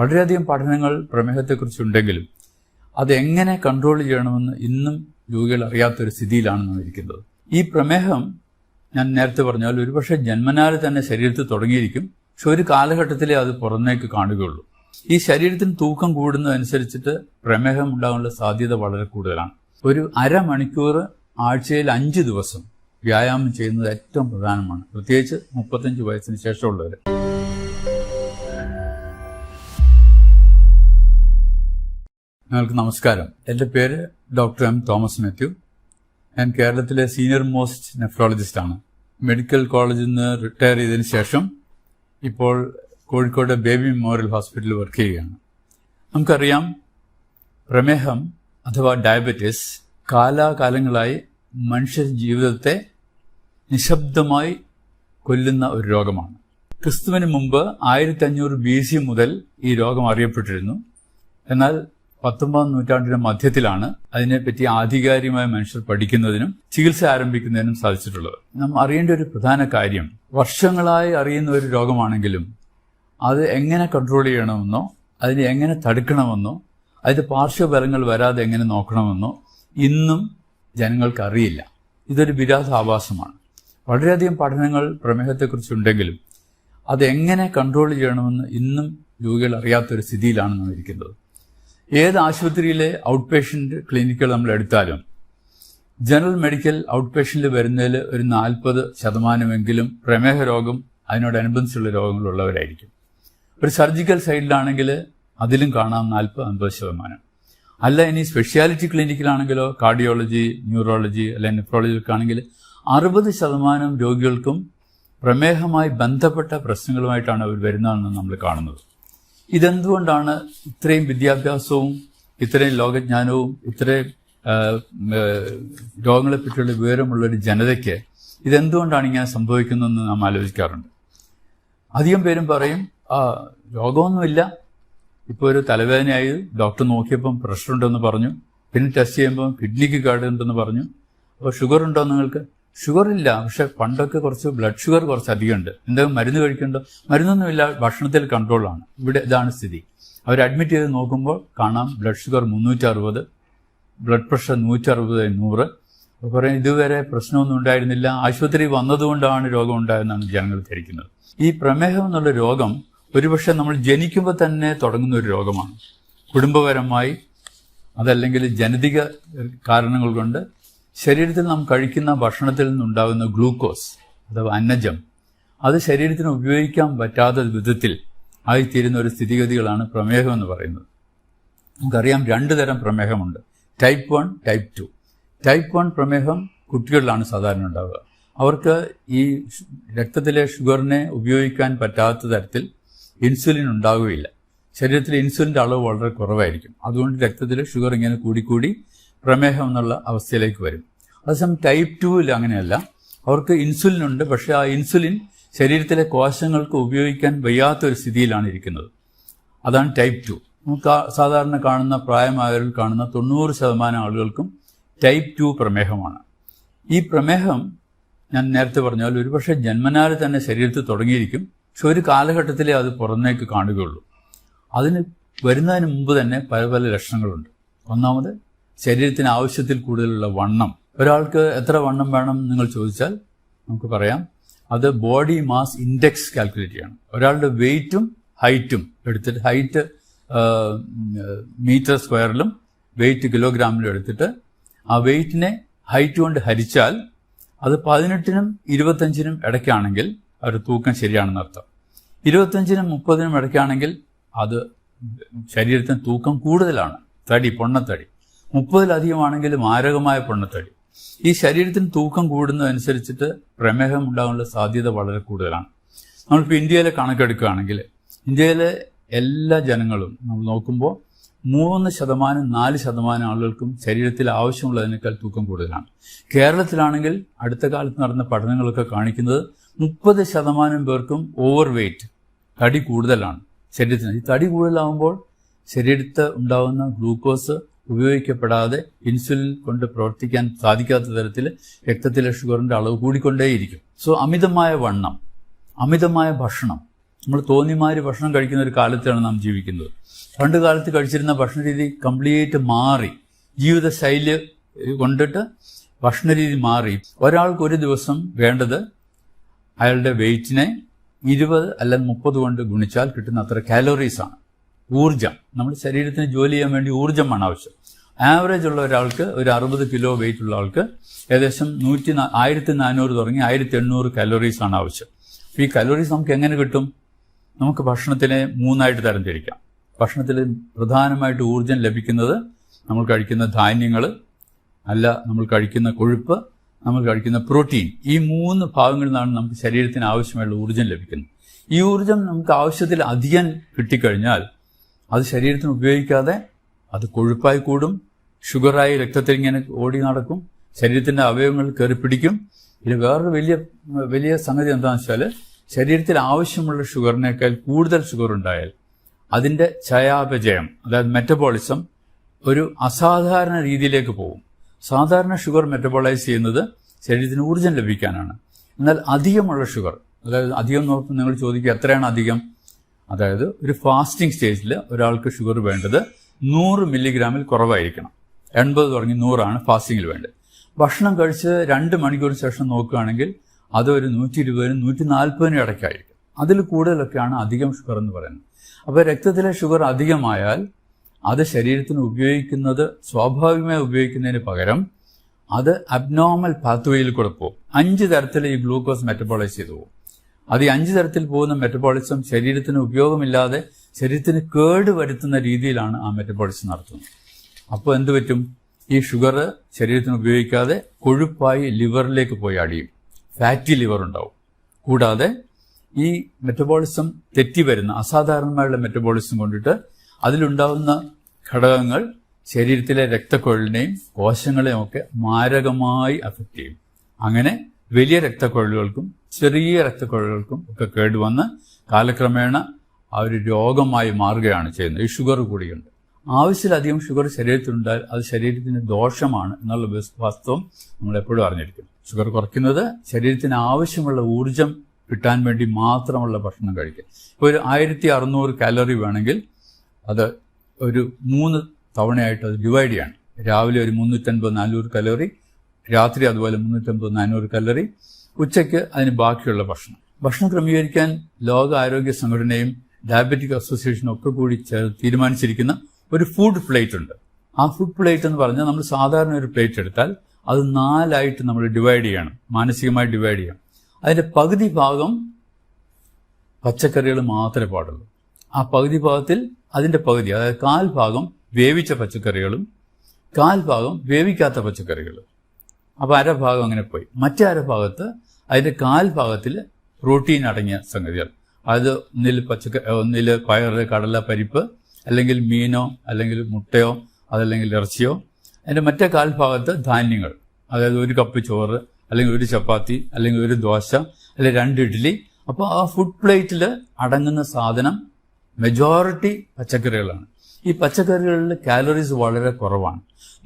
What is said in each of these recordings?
വളരെയധികം പഠനങ്ങൾ പ്രമേഹത്തെക്കുറിച്ചുണ്ടെങ്കിലും അതെങ്ങനെ കൺട്രോൾ ചെയ്യണമെന്ന് ഇന്നും രോഗികൾ അറിയാത്തൊരു സ്ഥിതിയിലാണ് നാം ഇരിക്കുന്നത്. ഈ പ്രമേഹം ഞാൻ നേരത്തെ പറഞ്ഞാൽ ഒരുപക്ഷെ ജന്മനാൽ തന്നെ ശരീരത്തിൽ തുടങ്ങിയിരിക്കും, പക്ഷെ ഒരു കാലഘട്ടത്തിലേ അത് പുറമേക്ക് കാണുകയുള്ളൂ. ഈ ശരീരത്തിന് തൂക്കം കൂടുന്നതനുസരിച്ചിട്ട് പ്രമേഹം ഉണ്ടാകാനുള്ള സാധ്യത വളരെ കൂടുതലാണ്. ഒരു അരമണിക്കൂർ ആഴ്ചയിൽ 5 ദിവസം വ്യായാമം ചെയ്യുന്നത് ഏറ്റവും പ്രധാനമാണ്, പ്രത്യേകിച്ച് 35 വയസ്സിന് ശേഷമുള്ളവർ. നിങ്ങൾക്ക് നമസ്കാരം. എൻ്റെ പേര് ഡോക്ടർ എം തോമസ് മാത്യു. ഞാൻ കേരളത്തിലെ സീനിയർ മോസ്റ്റ് നെഫ്രോളജിസ്റ്റാണ്. മെഡിക്കൽ കോളേജിൽ നിന്ന് റിട്ടയർ ചെയ്തതിന് ശേഷം ഇപ്പോൾ കോഴിക്കോട് ബേബി മെമ്മോറിയൽ ഹോസ്പിറ്റലിൽ വർക്ക് ചെയ്യുകയാണ്. നമുക്കറിയാം, പ്രമേഹം അഥവാ ഡയബറ്റീസ് കാലാകാലങ്ങളായി മനുഷ്യ ജീവിതത്തെ നിശബ്ദമായി കൊല്ലുന്ന ഒരു രോഗമാണ്. ക്രിസ്തുവിന് മുമ്പ് 1500 BC മുതൽ ഈ രോഗം അറിയപ്പെട്ടിരുന്നു. എന്നാൽ 19ാം നൂറ്റാണ്ടിന്റെ മധ്യത്തിലാണ് അതിനെപ്പറ്റി ആധികാരികമായ മനുഷ്യർ പഠിക്കുന്നതിനും ചികിത്സ ആരംഭിക്കുന്നതിനും സാധിച്ചിട്ടുള്ളത്. നാം അറിയേണ്ട ഒരു പ്രധാന കാര്യം, വർഷങ്ങളായി അറിയുന്ന ഒരു രോഗമാണെങ്കിലും അത് എങ്ങനെ കൺട്രോൾ ചെയ്യണമെന്നോ അതിനെ എങ്ങനെ തടുക്കണമെന്നോ അതിന്റെ പാർശ്വഫലങ്ങൾ വരാതെ എങ്ങനെ നോക്കണമെന്നോ ഇന്നും ജനങ്ങൾക്ക് അറിയില്ല. ഇതൊരു വിരോധാഭാസമാണ്. വളരെയധികം പഠനങ്ങൾ പ്രമേഹത്തെക്കുറിച്ചുണ്ടെങ്കിലും അതെങ്ങനെ കൺട്രോൾ ചെയ്യണമെന്ന് ഇന്നും രോഗികൾ അറിയാത്തൊരു സ്ഥിതിയിലാണ് നാം ഇരിക്കുന്നത്. ഏത് ആശുപത്രിയിലെ ഔട്ട് പേഷ്യന്റ് ക്ലിനിക്കുകൾ നമ്മൾ എടുത്താലും ജനറൽ മെഡിക്കൽ ഔട്ട് പേഷ്യന്റിൽ വരുന്നതിൽ ഒരു 40% പ്രമേഹ രോഗം അതിനോടനുബന്ധിച്ചുള്ള രോഗങ്ങളുള്ളവരായിരിക്കും. ഒരു സർജിക്കൽ സൈഡിലാണെങ്കിൽ അതിലും കാണാം 40-50%. അല്ല, ഇനി സ്പെഷ്യാലിറ്റി ക്ലിനിക്കിലാണെങ്കിലോ കാർഡിയോളജി, ന്യൂറോളജി അല്ലെങ്കിൽ നെഫ്രോളജിക്കാണെങ്കിൽ 60% രോഗികൾക്കും പ്രമേഹമായി ബന്ധപ്പെട്ട പ്രശ്നങ്ങളുമായിട്ടാണ് അവർ വരുന്നതെന്ന് നമ്മൾ കാണുന്നത്. ഇതെന്തുകൊണ്ടാണ് ഇത്രയും വിദ്യാഭ്യാസവും ഇത്രയും ലോകജ്ഞാനവും ഇത്രയും രോഗങ്ങളെപ്പറ്റിയുള്ള വിവരമുള്ളൊരു ജനതയ്ക്ക് ഇതെന്തുകൊണ്ടാണ് ഇങ്ങനെ സംഭവിക്കുന്നതെന്ന് നാം ആലോചിക്കാറുണ്ട്. അധികം പേരും പറയും, രോഗമൊന്നുമില്ല, ഇപ്പോൾ ഒരു തലവേദനയായി ഡോക്ടർ നോക്കിയപ്പം പ്രഷർ ഉണ്ടെന്ന് പറഞ്ഞു, പിന്നെ ടെസ്റ്റ് ചെയ്യുമ്പോൾ കിഡ്നിക്ക് കേടുണ്ടെന്ന് പറഞ്ഞു. അപ്പോൾ ഷുഗർ ഉണ്ടോ നിങ്ങൾക്ക്? ഷുഗർ ഇല്ല, പക്ഷെ പണ്ടൊക്കെ കുറച്ച് ബ്ലഡ് ഷുഗർ കുറച്ച് അധികമുണ്ട്, എന്തെങ്കിലും മരുന്ന് കഴിക്കണ്ടോ? മരുന്നൊന്നുമില്ല, ഭക്ഷണത്തിൽ കൺട്രോളാണ്. ഇവിടെ ഇതാണ് സ്ഥിതി. അവർ അഡ്മിറ്റ് ചെയ്ത് നോക്കുമ്പോൾ കാണാം ബ്ലഡ് ഷുഗർ 360, ബ്ലഡ് പ്രഷർ 160/100. അപ്പോൾ പറയും ഇതുവരെ പ്രശ്നമൊന്നും ഉണ്ടായിരുന്നില്ല, ആശുപത്രി വന്നതുകൊണ്ടാണ് രോഗം ഉണ്ടായെന്നാണ് ജനങ്ങൾ ധരിക്കുന്നത്. ഈ പ്രമേഹം എന്നുള്ള രോഗം ഒരുപക്ഷെ നമ്മൾ ജനിക്കുമ്പോൾ തന്നെ തുടങ്ങുന്ന ഒരു രോഗമാണ്. കുടുംബപരമായി അതല്ലെങ്കിൽ ജനിതക കാരണങ്ങൾ കൊണ്ട് ശരീരത്തിൽ നാം കഴിക്കുന്ന ഭക്ഷണത്തിൽ നിന്നുണ്ടാകുന്ന ഗ്ലൂക്കോസ് അഥവാ അന്നജം അത് ശരീരത്തിന് ഉപയോഗിക്കാൻ പറ്റാത്ത വിധത്തിൽ ആയിത്തീരുന്ന ഒരു സ്ഥിതിഗതികളാണ് പ്രമേഹം എന്ന് പറയുന്നത്. നമുക്കറിയാം 2 തരം പ്രമേഹമുണ്ട്, ടൈപ്പ് 1, ടൈപ്പ് 2. ടൈപ്പ് 1 പ്രമേഹം കുട്ടികളിലാണ് സാധാരണ ഉണ്ടാവുക. അവർക്ക് ഈ രക്തത്തിലെ ഷുഗറിനെ ഉപയോഗിക്കാൻ പറ്റാത്ത തരത്തിൽ ഇൻസുലിൻ ഉണ്ടാവുകയില്ല. ശരീരത്തിലെ ഇൻസുലിൻ്റെ അളവ് വളരെ കുറവായിരിക്കും. അതുകൊണ്ട് രക്തത്തിലെ ഷുഗർ ഇങ്ങനെ കൂടിക്കൂടി പ്രമേഹം എന്നുള്ള അവസ്ഥയിലേക്ക് വരും. അതേസമയം ടൈപ്പ് 2-ൽ അങ്ങനെയല്ല. അവർക്ക് ഇൻസുലിൻ ഉണ്ട്, പക്ഷേ ആ ഇൻസുലിൻ ശരീരത്തിലെ കോശങ്ങൾക്ക് ഉപയോഗിക്കാൻ വയ്യാത്തൊരു സ്ഥിതിയിലാണ് ഇരിക്കുന്നത്. അതാണ് ടൈപ്പ് 2. നമുക്ക് സാധാരണ കാണുന്ന പ്രായമായവരിൽ കാണുന്ന 90% ആളുകൾക്കും ടൈപ്പ് 2 പ്രമേഹമാണ്. ഈ പ്രമേഹം ഞാൻ നേരത്തെ പറഞ്ഞാൽ ഒരുപക്ഷെ ജന്മനാൽ തന്നെ ശരീരത്തിൽ തുടങ്ങിയിരിക്കും, പക്ഷെ ഒരു കാലഘട്ടത്തിലേ അത് പുറമേക്ക് കാണുകയുള്ളൂ. അതിന് വരുന്നതിന് മുമ്പ് തന്നെ പല പല ലക്ഷണങ്ങളുണ്ട്. ഒന്നാമത്, ശരീരത്തിന് ആവശ്യത്തിൽ കൂടുതലുള്ള വണ്ണം. ഒരാൾക്ക് എത്ര വണ്ണം വേണം നിങ്ങൾ ചോദിച്ചാൽ നമുക്ക് പറയാം, അത് ബോഡി മാസ് ഇൻഡെക്സ് കാൽക്കുലേറ്റ് ചെയ്യണം. ഒരാളുടെ വെയിറ്റും ഹൈറ്റും എടുത്തിട്ട്, ഹൈറ്റ് മീറ്റർ സ്ക്വയറിലും വെയിറ്റ് കിലോഗ്രാമിലും എടുത്തിട്ട് ആ വെയിറ്റിനെ ഹൈറ്റ് കൊണ്ട് ഹരിച്ചാൽ അത് 18-നും 25-നും ഇടയ്ക്കാണെങ്കിൽ അവരുടെ തൂക്കം ശരിയാണെന്ന് അർത്ഥം. 25-നും 30-നും ഇടയ്ക്കാണെങ്കിൽ അത് ശരീരത്തിന് തൂക്കം കൂടുതലാണ്, തടി, പൊണ്ണത്തടി. 30-ലധികമാണെങ്കിൽ മാരകമായ പൊണ്ണത്തടി. ഈ ശരീരത്തിന് തൂക്കം കൂടുന്നതനുസരിച്ചിട്ട് പ്രമേഹം ഉണ്ടാകാനുള്ള സാധ്യത വളരെ കൂടുതലാണ്. നമ്മളിപ്പോൾ ഇന്ത്യയിലെ കണക്കെടുക്കുകയാണെങ്കിൽ ഇന്ത്യയിലെ എല്ലാ ജനങ്ങളും നമ്മൾ നോക്കുമ്പോൾ 3%, 4% ആളുകൾക്കും ശരീരത്തിൽ ആവശ്യമുള്ളതിനേക്കാൾ തൂക്കം കൂടുതലാണ്. കേരളത്തിലാണെങ്കിൽ അടുത്ത കാലത്ത് നടന്ന പഠനങ്ങളൊക്കെ കാണിക്കുന്നത് 30% പേർക്കും ഓവർ വെയ്റ്റ്, തടി കൂടുതലാണ് ശരീരത്തിന്. ഈ തടി കൂടുതലാകുമ്പോൾ ശരീരത്തിൽ ഉണ്ടാകുന്ന ഗ്ലൂക്കോസ് ഉപയോഗിക്കപ്പെടാതെ ഇൻസുലിൻ കൊണ്ട് പ്രവർത്തിക്കാൻ സാധിക്കാത്ത തരത്തിൽ രക്തത്തിലെ ഷുഗറിന്റെ അളവ് കൂടിക്കൊണ്ടേയിരിക്കും. സോ അമിതമായ വണ്ണം, അമിതമായ ഭക്ഷണം, നമ്മൾ തോന്നിമാരി ഭക്ഷണം കഴിക്കുന്ന ഒരു കാലത്താണ് നാം ജീവിക്കുന്നത്. പണ്ട് കാലത്ത് കഴിച്ചിരുന്ന ഭക്ഷണരീതി കംപ്ലീറ്റ് മാറി, ജീവിതശൈലി കൊണ്ടിട്ട് ഭക്ഷണരീതി മാറി. ഒരാൾക്ക് ഒരു ദിവസം വേണ്ടത് അയാളുടെ വെയിറ്റിനെ 20 അല്ലെങ്കിൽ 30 കൊണ്ട് ഗുണിച്ചാൽ കിട്ടുന്ന അത്ര കാലോറീസാണ്. ഊർജം, നമ്മുടെ ശരീരത്തിന് ജോലി ചെയ്യാൻ വേണ്ടി ഊർജ്ജമാണ് ആവശ്യം. ആവറേജ് ഉള്ള ഒരാൾക്ക്, ഒരു 60 കിലോ വെയിറ്റ് ഉള്ള ആൾക്ക് ഏകദേശം 1400 തുടങ്ങി 1800 കാലോറീസാണ് ആവശ്യം. അപ്പോൾ ഈ കലോറീസ് നമുക്ക് എങ്ങനെ കിട്ടും? നമുക്ക് ഭക്ഷണത്തിനെ 3ആയിട്ട് തരംതിരിക്കാം. ഭക്ഷണത്തിൽ പ്രധാനമായിട്ട് ഊർജ്ജം ലഭിക്കുന്നത് നമ്മൾ കഴിക്കുന്ന ധാന്യങ്ങൾ, അല്ല നമ്മൾ കഴിക്കുന്ന കൊഴുപ്പ്, നമ്മൾ കഴിക്കുന്ന പ്രോട്ടീൻ. ഈ 3 ഭാഗങ്ങളിൽ നിന്നാണ് നമുക്ക് ശരീരത്തിന് ആവശ്യമായുള്ള ഊർജ്ജം ലഭിക്കുന്നത്. ഈ ഊർജ്ജം നമുക്ക് ആവശ്യത്തിൽ അധികം കിട്ടിക്കഴിഞ്ഞാൽ അത് ശരീരത്തിന് ഉപയോഗിക്കാതെ അത് കൊഴുപ്പായി കൂടും, ഷുഗറായി രക്തത്തിൽ ഇങ്ങനെ ഓടി നടക്കും, ശരീരത്തിന്റെ അവയവങ്ങൾ കയറി പിടിക്കും. ഇത് വേറൊരു വലിയ സംഗതി എന്താണെന്ന് വെച്ചാൽ, ശരീരത്തിൽ ആവശ്യമുള്ള ഷുഗറിനേക്കാൾ കൂടുതൽ ഷുഗർ ഉണ്ടായാൽ അതിന്റെ ചയാപചയം, അതായത് മെറ്റബോളിസം ഒരു അസാധാരണ രീതിയിലേക്ക് പോകും. സാധാരണ ഷുഗർ മെറ്റബോളൈസ് ചെയ്യുന്നത് ശരീരത്തിന് ഊർജ്ജം ലഭിക്കാനാണ്. എന്നാൽ അധികമുള്ള ഷുഗർ, അതായത് അധികം നോക്കുമ്പോൾ നിങ്ങൾ ചോദിക്കുക എത്രയാണ് അധികം? അതായത് ഒരു ഫാസ്റ്റിംഗ് സ്റ്റേജിൽ ഒരാൾക്ക് ഷുഗർ വേണ്ടത് 100 മില്ലിഗ്രാമിൽ കുറവായിരിക്കണം. 80 തുടങ്ങി 100 ഫാസ്റ്റിങ്ങിൽ വേണ്ടത്. ഭക്ഷണം കഴിച്ച് 2 മണിക്കൂറിന് ശേഷം നോക്കുകയാണെങ്കിൽ അത് ഒരു 120-നും 140-നും ഇടയ്ക്കായിരിക്കും. അതിൽ കൂടുതലൊക്കെയാണ് അധികം ഷുഗർ എന്ന് പറയുന്നത്. അപ്പോൾ രക്തത്തിലെ ഷുഗർ അധികമായാൽ അത് ശരീരത്തിന് ഉപയോഗിക്കുന്നത്, സ്വാഭാവികമായി ഉപയോഗിക്കുന്നതിന് പകരം അത് അബ്നോർമൽ പാത്വേയിൽ കൂടെ പോകും. 5 തരത്തിൽ ഈ ഗ്ലൂക്കോസ് മെറ്റബോളൈസ് ചെയ്തു പോകും. അത് ഈ 5 തരത്തിൽ പോകുന്ന മെറ്റബോളിസം ശരീരത്തിന് ഉപയോഗമില്ലാതെ ശരീരത്തിന് കേട് വരുത്തുന്ന രീതിയിലാണ് ആ മെറ്റബോളിസം നടത്തുന്നത്. അപ്പോൾ എന്ത് പറ്റും? ഈ ഷുഗർ ശരീരത്തിന് ഉപയോഗിക്കാതെ കൊഴുപ്പായി ലിവറിലേക്ക് പോയി അടിയും. ഫാറ്റി ലിവർ ഉണ്ടാവും. കൂടാതെ ഈ മെറ്റബോളിസം തെറ്റി വരുന്ന അസാധാരണമായുള്ള മെറ്റബോളിസം കൊണ്ടിട്ട് അതിലുണ്ടാകുന്ന ഘടകങ്ങൾ ശരീരത്തിലെ രക്തക്കുഴലിനെയും കോശങ്ങളെയും ഒക്കെ മാരകമായി അഫക്റ്റ് ചെയ്യും. അങ്ങനെ വലിയ രക്തക്കുഴലുകൾക്കും ചെറിയ രക്തക്കുഴലുകൾക്കും ഒക്കെ കേടുവന്ന് കാലക്രമേണ ആ ഒരു രോഗമായി മാറുകയാണ് ചെയ്യുന്നത്. ഈ ഷുഗർ കൂടിയുണ്ട്. ആവശ്യത്തിലധികം ഷുഗർ ശരീരത്തിലുണ്ടായാൽ അത് ശരീരത്തിന് ദോഷമാണ് എന്നുള്ള വാസ്തവം നമ്മളെപ്പോഴും അറിഞ്ഞിരിക്കും. ഷുഗർ കുറയ്ക്കുന്നത് ശരീരത്തിന് ആവശ്യമുള്ള ഊർജം കിട്ടാൻ വേണ്ടി മാത്രമുള്ള ഭക്ഷണം കഴിക്കുക. ഇപ്പോൾ ഒരു 1600 കാലറി വേണമെങ്കിൽ അത് ഒരു 3 തവണയായിട്ട് അത് ഡിവൈഡ് ചെയ്യണം. രാവിലെ ഒരു 350-400 കലോറി, രാത്രി അതുപോലെ 350-400 കലോറി, ഉച്ചയ്ക്ക് അതിന് ബാക്കിയുള്ള ഭക്ഷണം ക്രമീകരിക്കാൻ ലോക ആരോഗ്യ സംഘടനയും ഡയബറ്റിക് അസോസിയേഷനും ഒക്കെ കൂടി തീരുമാനിച്ചിരിക്കുന്ന ഒരു ഫുഡ് പ്ലേറ്റ് ഉണ്ട്. ആ ഫുഡ് പ്ലേറ്റ് എന്ന് പറഞ്ഞാൽ നമ്മൾ സാധാരണ ഒരു പ്ലേറ്റ് എടുത്താൽ അത് 4ആയിട്ട് നമ്മൾ ഡിവൈഡ് ചെയ്യണം, മാനസികമായി ഡിവൈഡ് ചെയ്യണം. അതിന്റെ പകുതി ഭാഗം പച്ചക്കറികൾ മാത്രമേ പാടുള്ളൂ. ആ പകുതി ഭാഗത്തിൽ അതിന്റെ പകുതി, അതായത് 1/4 ഭാഗം വേവിച്ച പച്ചക്കറികളും 1/4 ഭാഗം വേവിക്കാത്ത പച്ചക്കറികളും. അപ്പോൾ 1/2 ഭാഗം അങ്ങനെ പോയി. മറ്റേ 1/2 ഭാഗത്ത് അതിന്റെ 1/4 ഭാഗത്തിൽ പ്രോട്ടീൻ അടങ്ങിയ സംഗതികൾ, അത് ഒന്നിൽ പയറ്, കടല, പരിപ്പ്, അല്ലെങ്കിൽ മീനോ അല്ലെങ്കിൽ മുട്ടയോ അതല്ലെങ്കിൽ ഇറച്ചിയോ. അതിന്റെ മറ്റേ 1/4 ഭാഗത്ത് ധാന്യങ്ങൾ, അതായത് 1 കപ്പ് ചോറ് അല്ലെങ്കിൽ 1 ചപ്പാത്തി അല്ലെങ്കിൽ 1 ദോശ അല്ലെങ്കിൽ 2 ഇഡ്ഡലി. അപ്പോൾ ആ ഫുഡ് പ്ലേറ്റിൽ അടങ്ങുന്ന സാധനം മെജോറിറ്റി പച്ചക്കറികളാണ്. ഈ പച്ചക്കറികളിൽ കാലറീസ് വളരെ കുറവാണ്.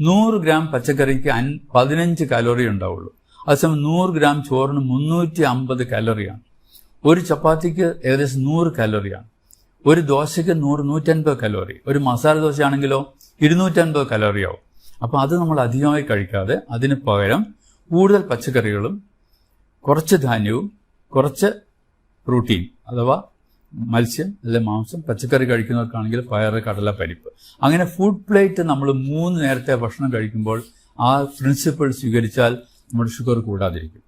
100 ഗ്രാം പച്ചക്കറിക്ക് 15 കാലോറി ഉണ്ടാവുള്ളൂ. അതേസമയം 100 ഗ്രാം ചോറിന് 350 കാലോറിയാണ്. 1 ചപ്പാത്തിക്ക് ഏകദേശം 100 കാലോറിയാണ്. 1 ദോശയ്ക്ക് 100-150 കലോറി. ഒരു മസാല ദോശയാണെങ്കിലോ 250 കലോറിയാവും. അപ്പോൾ അത് നമ്മൾ അധികമായി കഴിക്കാതെ അതിന് പകരം കൂടുതൽ പച്ചക്കറികളും കുറച്ച് ധാന്യവും കുറച്ച് പ്രോട്ടീൻ അഥവാ മത്സ്യം അല്ലെങ്കിൽ മാംസം, പച്ചക്കറി കഴിക്കുന്നവർക്കാണെങ്കിൽ പയറ്, കടല, പരിപ്പ്, അങ്ങനെ ഫുഡ് പ്ലേറ്റ് നമ്മൾ 3 നേരത്തെ ഭക്ഷണം കഴിക്കുമ്പോൾ ആ പ്രിൻസിപ്പിൾ സ്വീകരിച്ചാൽ നമ്മുടെ ഷുഗർ കൂടാതിരിക്കും.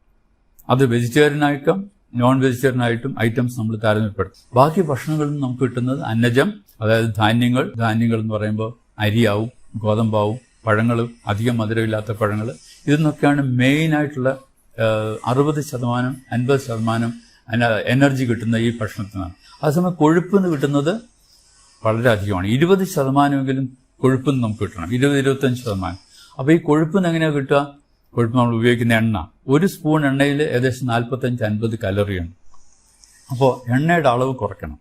അത് വെജിറ്റേറിയനായിട്ടും നോൺ വെജിറ്റേറിയനായിട്ടും ഐറ്റംസ് നമ്മൾ താരതമ്യപ്പെടുത്തും. ബാക്കി ഭക്ഷണങ്ങളിൽ നിന്ന് നമുക്ക് കിട്ടുന്നത് അന്നജം, അതായത് ധാന്യങ്ങൾ എന്ന് പറയുമ്പോൾ അരിയാവും, ഗോതമ്പാവും, പഴങ്ങളും, അധികം മധുരമില്ലാത്ത പഴങ്ങൾ, ഇതെന്നൊക്കെയാണ് മെയിനായിട്ടുള്ള 60%, 50% എനർജി കിട്ടുന്ന ഈ ഭക്ഷണത്തിനാണ്. അതേസമയം കൊഴുപ്പ് കിട്ടുന്നത് വളരെ അധികമാണ്. 20%എങ്കിലും കൊഴുപ്പ് നമുക്ക് കിട്ടണം, 20-25%. അപ്പോൾ ഈ കൊഴുപ്പിന് എങ്ങനെയാണ് കിട്ടുക? കൊഴുപ്പ് നമ്മൾ ഉപയോഗിക്കുന്ന എണ്ണ, 1 സ്പൂൺ എണ്ണയിൽ ഏകദേശം 45-50 കലോറിയാണ്. അപ്പോൾ എണ്ണയുടെ അളവ് കുറയ്ക്കണം.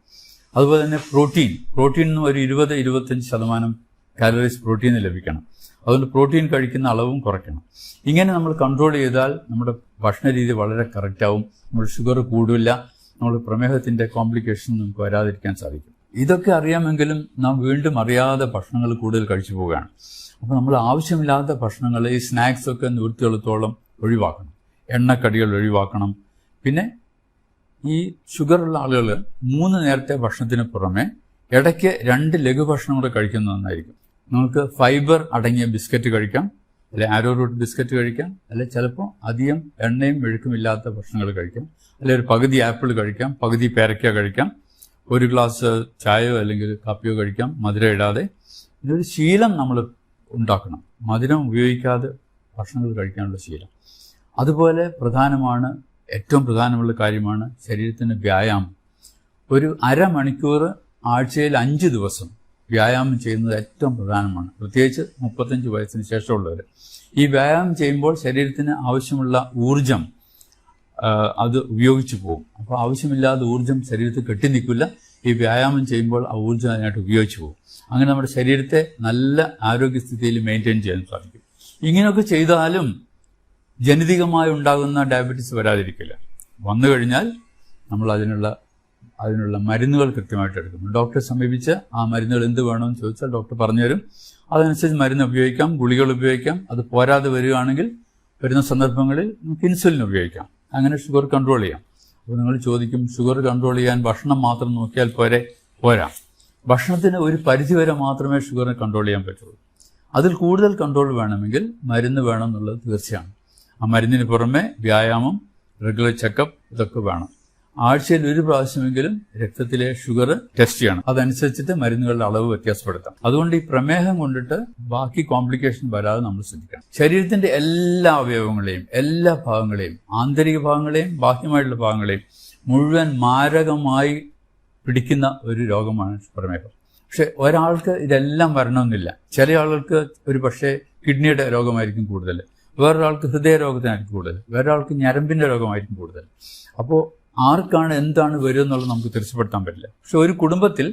അതുപോലെ തന്നെ പ്രോട്ടീനിന് ഒരു 20-25% കാലറീസ് പ്രോട്ടീന് ലഭിക്കണം. അതുകൊണ്ട് പ്രോട്ടീൻ കഴിക്കുന്ന അളവും കുറയ്ക്കണം. ഇങ്ങനെ നമ്മൾ കൺട്രോൾ ചെയ്താൽ നമ്മുടെ ഭക്ഷണ രീതി വളരെ കറക്റ്റാവും. നമ്മുടെ ഷുഗർ കൂടില്ല, നമ്മൾ പ്രമേഹത്തിൻ്റെ കോംപ്ലിക്കേഷൻ നമുക്ക് വരാതിരിക്കാൻ സാധിക്കും. ഇതൊക്കെ അറിയാമെങ്കിലും നാം വീണ്ടും അറിയാതെ ഭക്ഷണങ്ങൾ കൂടുതൽ കഴിച്ചു പോവുകയാണ്. അപ്പോൾ നമ്മൾ ആവശ്യമില്ലാത്ത ഭക്ഷണങ്ങൾ, ഈ സ്നാക്സൊക്കെ നിവൃത്തിയുള്ളത്തോളം ഒഴിവാക്കണം. എണ്ണക്കടികൾ ഒഴിവാക്കണം. പിന്നെ ഈ ഷുഗറുള്ള ആളുകൾ 3 നേരത്തെ ഭക്ഷണത്തിന് പുറമെ ഇടയ്ക്ക് 2 ലഘുഭക്ഷണം കൂടെ കഴിക്കുന്നത് നന്നായിരിക്കും. നമുക്ക് ഫൈബർ അടങ്ങിയ ബിസ്ക്കറ്റ് കഴിക്കാം, അല്ലെ ആരോ റൂട്ട് ബിസ്ക്കറ്റ് കഴിക്കാം, അല്ലെ ചിലപ്പോൾ അധികം എണ്ണയും മെഴുക്കുമില്ലാത്ത ഭക്ഷണങ്ങൾ കഴിക്കാം, അല്ലെ ഒരു പകുതി ആപ്പിൾ കഴിക്കാം, പകുതി പേരയ്ക്ക കഴിക്കാം, 1 ഗ്ലാസ് ചായയോ അല്ലെങ്കിൽ കാപ്പിയോ കഴിക്കാം, മധുരം ഇടാതെ. ഇതൊരു ശീലം നമ്മൾ ഉണ്ടാക്കണം, മധുരം ഉപയോഗിക്കാതെ ഭക്ഷണങ്ങൾ കഴിക്കാനുള്ള ശീലം. അതുപോലെ ഏറ്റവും പ്രധാനമുള്ള കാര്യമാണ് ശരീരത്തിന് വ്യായാമം. ഒരു അരമണിക്കൂർ ആഴ്ചയിൽ 5 ദിവസം വ്യായാമം ചെയ്യുന്നത് ഏറ്റവും പ്രധാനമാണ്, പ്രത്യേകിച്ച് 35 വയസ്സിന് ശേഷമുള്ളവർ. ഈ വ്യായാമം ചെയ്യുമ്പോൾ ശരീരത്തിന് ആവശ്യമുള്ള ഊർജം അത് ഉപയോഗിച്ചു പോകും. അപ്പോൾ ആവശ്യമില്ലാതെ ഊർജം ശരീരത്തിൽ കെട്ടിനിൽക്കില്ല. ഈ വ്യായാമം ചെയ്യുമ്പോൾ ആ ഊർജം അതിനായിട്ട് ഉപയോഗിച്ചു പോകും. അങ്ങനെ നമ്മുടെ ശരീരത്തെ നല്ല ആരോഗ്യസ്ഥിതിയിൽ മെയിൻറ്റെയിൻ ചെയ്യാൻ സാധിക്കും. ഇങ്ങനെയൊക്കെ ചെയ്താലും ജനിതകമായി ഉണ്ടാകുന്ന ഡയബറ്റീസ് വരാതിരിക്കില്ല. വന്നു കഴിഞ്ഞാൽ നമ്മൾ അതിനുള്ള മരുന്നുകൾ കൃത്യമായിട്ട് എടുക്കും. ഡോക്ടറെ സമീപിച്ച് ആ മരുന്നുകൾ എന്ത് വേണമെന്ന് ചോദിച്ചാൽ ഡോക്ടർ പറഞ്ഞുതരും. അതനുസരിച്ച് മരുന്ന് ഉപയോഗിക്കാം, ഗുളികൾ ഉപയോഗിക്കാം. അത് പോരാതെ വരികയാണെങ്കിൽ വരുന്ന സന്ദർഭങ്ങളിൽ നമുക്ക് ഇൻസുലിൻ ഉപയോഗിക്കാം. അങ്ങനെ ഷുഗർ കൺട്രോൾ ചെയ്യാം. അപ്പോൾ നിങ്ങൾ ചോദിക്കും, ഷുഗർ കൺട്രോൾ ചെയ്യാൻ ഭക്ഷണം മാത്രം നോക്കിയാൽ പോരാ. ഭക്ഷണത്തിന് ഒരു പരിധിവരെ മാത്രമേ ഷുഗറിനെ കൺട്രോൾ ചെയ്യാൻ പറ്റുള്ളൂ. അതിൽ കൂടുതൽ കൺട്രോൾ വേണമെങ്കിൽ മരുന്ന് വേണം എന്നുള്ളത് തീർച്ചയാണ്. ആ മരുന്നിന് പുറമെ വ്യായാമം, റെഗുലർ ചെക്കപ്പ് ഇതൊക്കെ വേണം. ആഴ്ചയിൽ 1 പ്രാവശ്യമെങ്കിലും രക്തത്തിലെ ഷുഗർ ടെസ്റ്റ് ചെയ്യണം. അതനുസരിച്ചിട്ട് മരുന്നുകളുടെ അളവ് വ്യത്യാസപ്പെടുത്താം. അതുകൊണ്ട് ഈ പ്രമേഹം കൊണ്ടിട്ട് ബാക്കി കോംപ്ലിക്കേഷൻ വരാതെ നമ്മൾ ശ്രദ്ധിക്കണം. ശരീരത്തിന്റെ എല്ലാ അവയവങ്ങളെയും, എല്ലാ ഭാഗങ്ങളെയും, ആന്തരിക ഭാഗങ്ങളെയും ബാഹ്യമായിട്ടുള്ള ഭാഗങ്ങളെയും മുഴുവൻ മാരകമായി പിടിക്കുന്ന ഒരു രോഗമാണ് പ്രമേഹം. പക്ഷെ ഒരാൾക്ക് ഇതെല്ലാം വരണമെന്നില്ല. ചില ആളുകൾക്ക് ഒരു പക്ഷേ കിഡ്നിയുടെ രോഗമായിരിക്കും കൂടുതൽ, വേറൊരാൾക്ക് ഹൃദയരോഗത്തിനായിരിക്കും കൂടുതൽ, വേറൊരാൾക്ക് ഞരമ്പിന്റെ രോഗമായിരിക്കും കൂടുതൽ. അപ്പോൾ ആർക്കാണ് എന്താണ് വരിക എന്നുള്ളത് നമുക്ക് തീർച്ചപ്പെടുത്താൻ പറ്റില്ല. പക്ഷെ ഒരു കുടുംബത്തിൽ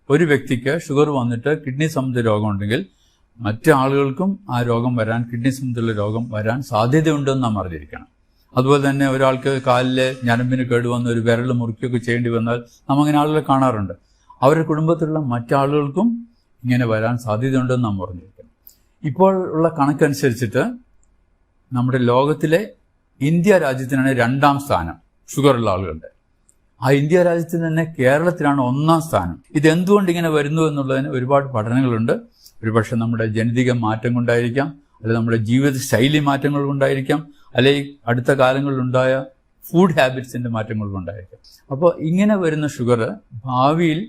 ഒരു വ്യക്തിക്ക് ഷുഗർ വന്നിട്ട് കിഡ്നി സംബന്ധിച്ച രോഗമുണ്ടെങ്കിൽ മറ്റു ആളുകൾക്കും ആ രോഗം വരാൻ, കിഡ്നി സംബന്ധിച്ചുള്ള രോഗം വരാൻ സാധ്യതയുണ്ടെന്ന് നാം അറിഞ്ഞിരിക്കണം. അതുപോലെ തന്നെ ഒരാൾക്ക് കാലിലെ ഞരമ്പിന് കേടുവന്ന് ഒരു വിരൽ മുറിക്കുകയൊക്കെ ചെയ്യേണ്ടി വന്നാൽ നാം അങ്ങനെ ആളുകളെ കാണാറുണ്ട്. അവരുടെ കുടുംബത്തിലുള്ള മറ്റാളുകൾക്കും ഇങ്ങനെ വരാൻ സാധ്യതയുണ്ടെന്ന് നാം അറിഞ്ഞിരിക്കണം. ഇപ്പോൾ ഉള്ള കണക്കനുസരിച്ചിട്ട് നമ്മുടെ ലോകത്തിലെ ഇന്ത്യ രാജ്യത്തിനാണ് 2ാം സ്ഥാനം ഷുഗറുള്ള ആളുകളുടെ. ആ ഇന്ത്യ രാജ്യത്തിന് തന്നെ കേരളത്തിലാണ് 1ാം സ്ഥാനം. ഇതെന്തുകൊണ്ട് ഇങ്ങനെ വരുന്നു എന്നുള്ളതിന് ഒരുപാട് പഠനങ്ങളുണ്ട്. ഒരുപക്ഷെ നമ്മുടെ ജനിതക മാറ്റം കൊണ്ടായിരിക്കാം, അല്ലെങ്കിൽ നമ്മുടെ ജീവിതശൈലി മാറ്റങ്ങൾ കൊണ്ടായിരിക്കാം, അല്ലെങ്കിൽ അടുത്ത കാലങ്ങളിലുണ്ടായ ഫുഡ് ഹാബിറ്റ്സിന്റെ മാറ്റങ്ങൾ കൊണ്ടായിരിക്കാം. അപ്പോൾ ഇങ്ങനെ വരുന്ന ഷുഗർ ഭാവിയിൽ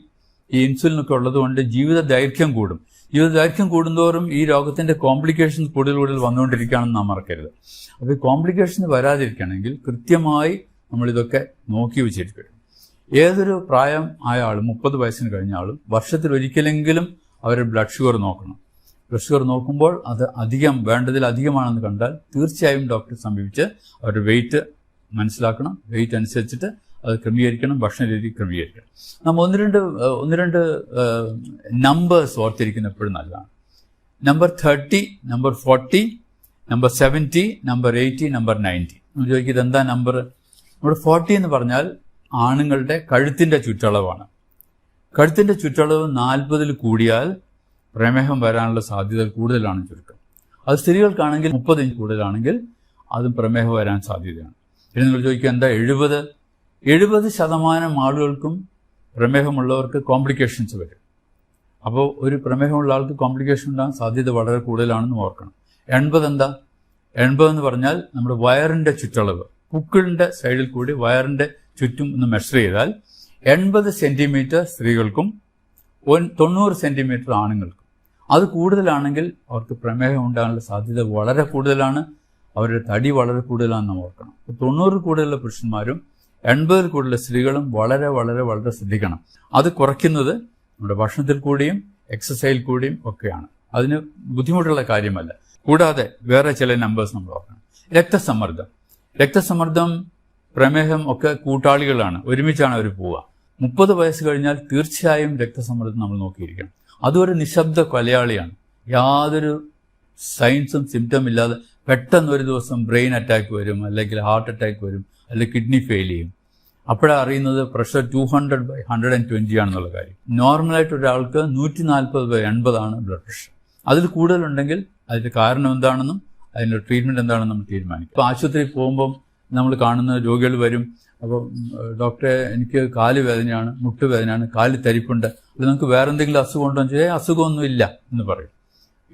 ഈ ഇൻസുലിനൊക്കെ ഉള്ളതുകൊണ്ട് ജീവിത ദൈർഘ്യം കൂടും. ജീവിത ദൈർഘ്യം കൂടുന്തോറും ഈ രോഗത്തിന്റെ കോംപ്ലിക്കേഷൻസ് കൂടുതൽ വന്നുകൊണ്ടിരിക്കുകയാണെന്ന് നാം മറക്കരുത്. അപ്പോൾ ഈ കോംപ്ലിക്കേഷൻസ് വരാതിരിക്കണമെങ്കിൽ കൃത്യമായി നമ്മളിതൊക്കെ നോക്കി വെച്ചിരിക്കണം. ഏതൊരു പ്രായം ആയ ആളും, 30 വയസ്സിന് കഴിഞ്ഞ ആളും വർഷത്തിൽ ഒരിക്കലെങ്കിലും അവരുടെ ബ്ലഡ് ഷുഗർ നോക്കണം. ബ്ലഡ് ഷുഗർ നോക്കുമ്പോൾ അത് വേണ്ടതിലധികമാണെന്ന് കണ്ടാൽ തീർച്ചയായും ഡോക്ടറെ സമീപിച്ച് അവരുടെ വെയിറ്റ് മനസ്സിലാക്കണം. വെയിറ്റ് അനുസരിച്ചിട്ട് അത് ക്രമീകരിക്കണം, ഭക്ഷണ രീതി ക്രമീകരിക്കണം. നമ്മൾ ഒന്ന് രണ്ട് നമ്പേഴ്സ് ഓർത്തിരിക്കുന്ന എപ്പോഴും നല്ലതാണ്. Number 30, number 40, number 70, number 80, number 90. നമ്മൾ ചോദിക്കും ഇതെന്താ നമ്പർ? നമ്മുടെ 40 എന്ന് പറഞ്ഞാൽ ആണുങ്ങളുടെ കഴുത്തിന്റെ ചുറ്റളവാണ്. കഴുത്തിന്റെ ചുറ്റളവ് 40 കൂടിയാൽ പ്രമേഹം വരാനുള്ള സാധ്യത കൂടുതലാണ് ചുരുക്കം. അത് സ്ത്രീകൾക്കാണെങ്കിൽ 30 ഇഞ്ച് കൂടുതലാണെങ്കിൽ അതും പ്രമേഹം വരാൻ സാധ്യതയാണ്. ഇനി നിങ്ങൾ ചോദിക്കുക എന്താ 70% ആളുകൾക്കും പ്രമേഹമുള്ളവർക്ക് കോംപ്ലിക്കേഷൻസ് വരും. അപ്പോൾ ഒരു പ്രമേഹമുള്ള ആൾക്ക് കോംപ്ലിക്കേഷൻ ഉണ്ടാകാൻ സാധ്യത വളരെ കൂടുതലാണെന്ന് ഓർക്കണം. 80 എന്താ? 80 എന്ന് പറഞ്ഞാൽ നമ്മുടെ വയറിന്റെ ചുറ്റളവ്, പുക്കിളിന്റെ സൈഡിൽ കൂടി വയറിന്റെ ചുറ്റും ഒന്ന് മെഷർ ചെയ്താൽ 80 സെന്റിമീറ്റർ സ്ത്രീകൾക്കും 90 സെന്റിമീറ്റർ ആണുങ്ങൾക്കും. അത് കൂടുതലാണെങ്കിൽ അവർക്ക് പ്രമേഹം ഉണ്ടാകാനുള്ള സാധ്യത വളരെ കൂടുതലാണ്. അവരുടെ തടി വളരെ കൂടുതലാണെന്ന് നാം ഓർക്കണം. 90 കൂടുതലുള്ള പുരുഷന്മാരും 80 കൂടുതലുള്ള സ്ത്രീകളും വളരെ വളരെ വളരെ ശ്രദ്ധിക്കണം. അത് കുറയ്ക്കുന്നത് നമ്മുടെ ഭക്ഷണത്തിൽ കൂടിയും എക്സസൈസിൽ കൂടിയും ഒക്കെയാണ്. അതിന് ബുദ്ധിമുട്ടുള്ള കാര്യമല്ല. കൂടാതെ വേറെ ചില നമ്പേഴ്സ് നമ്മൾ ഓർക്കണം. രക്തസമ്മർദ്ദം, പ്രമേഹം ഒക്കെ കൂട്ടാളികളാണ്, ഒരുമിച്ചാണ് അവർ പോവുക. 30 വയസ്സ് കഴിഞ്ഞാൽ തീർച്ചയായും രക്തസമ്മർദ്ദം നമ്മൾ നോക്കിയിരിക്കണം. അതൊരു നിശബ്ദ കൊലയാളിയാണ്. യാതൊരു സൈൻസും സിംറ്റം ഇല്ലാതെ പെട്ടെന്ന് ഒരു ദിവസം ബ്രെയിൻ അറ്റാക്ക് വരും, അല്ലെങ്കിൽ ഹാർട്ട് അറ്റാക്ക് വരും, അല്ലെങ്കിൽ കിഡ്നി ഫെയിൽ ചെയ്യും. അപ്പോഴാണ് അറിയുന്നത് പ്രഷർ 200/120 ആണെന്നുള്ള കാര്യം. നോർമലായിട്ട് ഒരാൾക്ക് 140/80 ആണ് ബ്ലഡ് പ്രഷർ. അതിൽ കൂടുതലുണ്ടെങ്കിൽ അതിന്റെ കാരണം എന്താണെന്നും അതിന്റെ ട്രീറ്റ്മെന്റ് എന്താണെന്നും നമ്മൾ തീരുമാനിക്കും. ഇപ്പോൾ ആശുപത്രിയിൽ പോകുമ്പം നമ്മൾ കാണുന്ന രോഗികൾ വരും. അപ്പോൾ ഡോക്ടറെ, എനിക്ക് കാല് വേദനയാണ്, മുട്ടുവേദനയാണ്, കാല് തരിപ്പുണ്ട്, അത് നിങ്ങൾക്ക് വേറെ എന്തെങ്കിലും അസുഖം ഉണ്ടോ എന്ന് ചോദിച്ചാൽ അസുഖമൊന്നുമില്ല എന്ന് പറയും.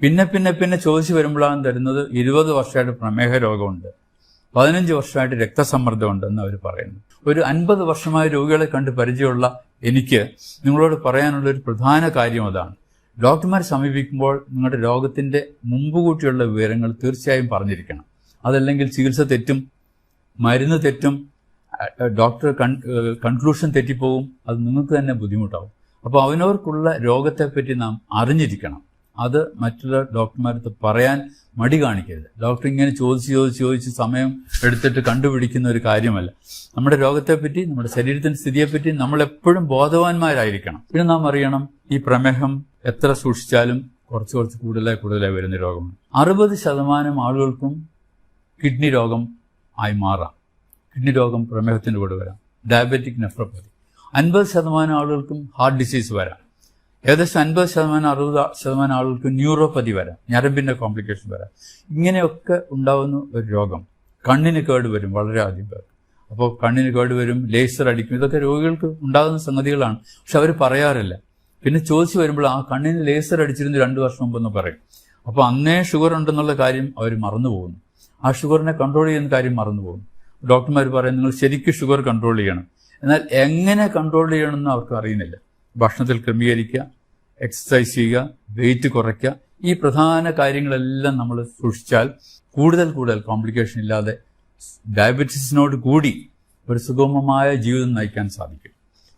പിന്നെ ചോദിച്ചു വരുമ്പോഴാണ് തരുന്നത് 20 വർഷമായിട്ട് പ്രമേഹ രോഗമുണ്ട്, 15 വർഷമായിട്ട് രക്തസമ്മർദ്ദമുണ്ട് എന്ന് അവർ പറയുന്നു. ഒരു 50 വർഷമായ രോഗികളെ കണ്ട് പരിചയമുള്ള എനിക്ക് നിങ്ങളോട് പറയാനുള്ള ഒരു പ്രധാന കാര്യം അതാണ്. ഡോക്ടർമാരെ സമീപിക്കുമ്പോൾ നിങ്ങളുടെ രോഗത്തിന്റെ മുമ്പുകൂട്ടിയുള്ള വിവരങ്ങൾ തീർച്ചയായും പറഞ്ഞിരിക്കണം. അതല്ലെങ്കിൽ ചികിത്സ തെറ്റും, മരുന്ന് തെറ്റും, ഡോക്ടർ കൺക്ലൂഷൻ തെറ്റിപ്പോവും. അത് നിങ്ങൾക്ക് തന്നെ ബുദ്ധിമുട്ടാവും. അപ്പോൾ അവനവർക്കുള്ള രോഗത്തെപ്പറ്റി നാം അറിഞ്ഞിരിക്കണം. അത് മറ്റുള്ള ഡോക്ടർമാരടുത്ത് പറയാൻ മടി കാണിക്കരുത്. ഡോക്ടർ ഇങ്ങനെ ചോദിച്ച് സമയം എടുത്തിട്ട് കണ്ടുപിടിക്കുന്ന ഒരു കാര്യമല്ല. നമ്മുടെ രോഗത്തെപ്പറ്റി, നമ്മുടെ ശരീരത്തിന്റെ സ്ഥിതിയെപ്പറ്റി നമ്മൾ എപ്പോഴും ബോധവാന്മാരായിരിക്കണം. പിന്നെ നാം അറിയണം, ഈ പ്രമേഹം എത്ര സൂക്ഷിച്ചാലും കുറച്ച് കൂടുതലായി വരുന്ന രോഗമാണ്. 60% ആളുകൾക്കും കിഡ്നി രോഗം ആയി മാറാം. കിഡ്നി രോഗം പ്രമേഹത്തിന്റെ കൂടെ വരാം. Diabetic nephropathy. 50% ആളുകൾക്കും ഹാർട്ട് ഡിസീസ് വരാം. ഏകദേശം 50% 60% ആളുകൾക്ക് ന്യൂറോപ്പതി വരാം, ഞരമ്പിന്റെ കോംപ്ലിക്കേഷൻ വരാം. ഇങ്ങനെയൊക്കെ ഉണ്ടാവുന്ന ഒരു രോഗം. കണ്ണിന് കേട് വരും വളരെ അധികം പേർ. അപ്പോൾ കണ്ണിന് കേട് വരും, ലേസർ അടിക്കും. ഇതൊക്കെ രോഗികൾക്ക് ഉണ്ടാകുന്ന സംഗതികളാണ്. പക്ഷെ അവർ പറയാറില്ല. പിന്നെ ചോദിച്ചു വരുമ്പോൾ ആ കണ്ണിന് ലേസർ അടിച്ചിരുന്നു 2 വർഷം മുമ്പെന്ന് പറയും. അപ്പോൾ അന്നേ ഷുഗർ ഉണ്ടെന്നുള്ള കാര്യം അവർ മറന്നു പോകുന്നു. ആ ഷുഗറിനെ കൺട്രോൾ ചെയ്യുന്ന കാര്യം മറന്നു പോകുന്നു. ഡോക്ടർമാർ പറയും നിങ്ങൾ ശരിക്കും ഷുഗർ കൺട്രോൾ ചെയ്യണം. എന്നാൽ എങ്ങനെ കൺട്രോൾ ചെയ്യണമെന്ന് അവർക്ക് അറിയുന്നില്ല. ഭക്ഷണത്തിൽ ക്രമീകരിക്കുക, എക്സസൈസ് ചെയ്യുക, വെയിറ്റ് കുറയ്ക്കുക, ഈ പ്രധാന കാര്യങ്ങളെല്ലാം നമ്മൾ സൂക്ഷിച്ചാൽ കൂടുതൽ കോംപ്ലിക്കേഷൻ ഇല്ലാതെ ഡയബറ്റീസിനോട് കൂടി ഒരു സുഗമമായ ജീവിതം നയിക്കാൻ സാധിക്കും.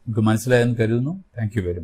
നമുക്ക് മനസ്സിലായെന്ന് കരുതുന്നു. Thank you very much.